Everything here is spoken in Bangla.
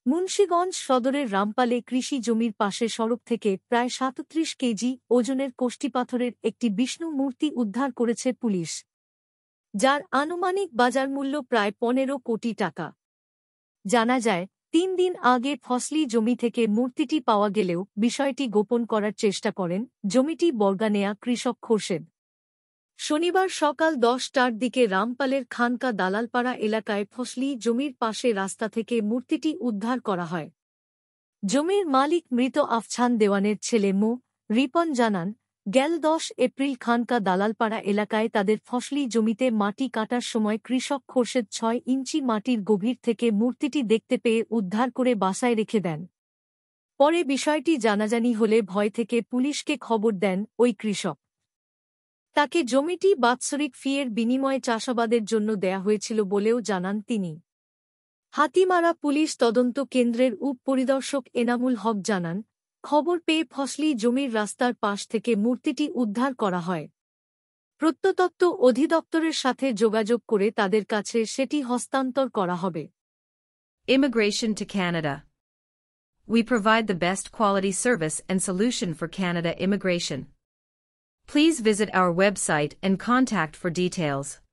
মুন্সিগঞ্জ সদরের রামপালে কৃষি জমির পাশে সড়ক থেকে প্রায় ৩৭ কেজি ওজনের কষ্টিপাথরের একটি বিষ্ণু মূর্তি উদ্ধার করেছে পুলিশ, যার আনুমানিক বাজারমূল্য প্রায় ১৫ কোটি টাকা। জানা যায়, ৩ দিন আগে ফসলি জমি থেকে মূর্তিটি পাওয়া গেলেও বিষয়টি গোপন করার চেষ্টা করেন জমিটি বর্গা কৃষক খোরশেদ। শনিবার সকাল ১০টার দিকে রামপালের খানকা দালালপাড়া এলাকায় ফসলি জমির পাশে রাস্তা থেকে মূর্তিটি উদ্ধার করা হয়। জমির মালিক মৃত আফছান দেওয়ানের ছেলে মো. রিপন জানান, গেল ১০ এপ্রিল খানকা দালালপাড়া এলাকায় তাদের ফসলি জমিতে মাটি কাটার সময় কৃষক খোরশেদ ৬ ইঞ্চি মাটির গভীর থেকে মূর্তিটি দেখতে পেয়ে উদ্ধার করে বাসায় রেখে দেন। পরে বিষয়টি জানাজানি হলে ভয় থেকে পুলিশকে খবর দেন ওই কৃষক। তাকে জমিটি বাৎসরিক ফিয়ের বিনিময়ে চাষাবাদের জন্য দেয়া হয়েছিল বলেও জানান তিনি। হাতিমারা পুলিশ তদন্ত কেন্দ্রের উপ-পরিদর্শক এনামুল হক জানান, খবর পেয়ে ফসলি জমির রাস্তার পাশ থেকে মূর্তিটি উদ্ধার করা হয়। প্রত্নতত্ত্ব অধিদপ্তরের সাথে যোগাযোগ করে তাদের কাছে সেটি হস্তান্তর করা হবে। Immigration to Canada. We provide the best quality service and solution for Canada immigration. Please visit our website and contact for details.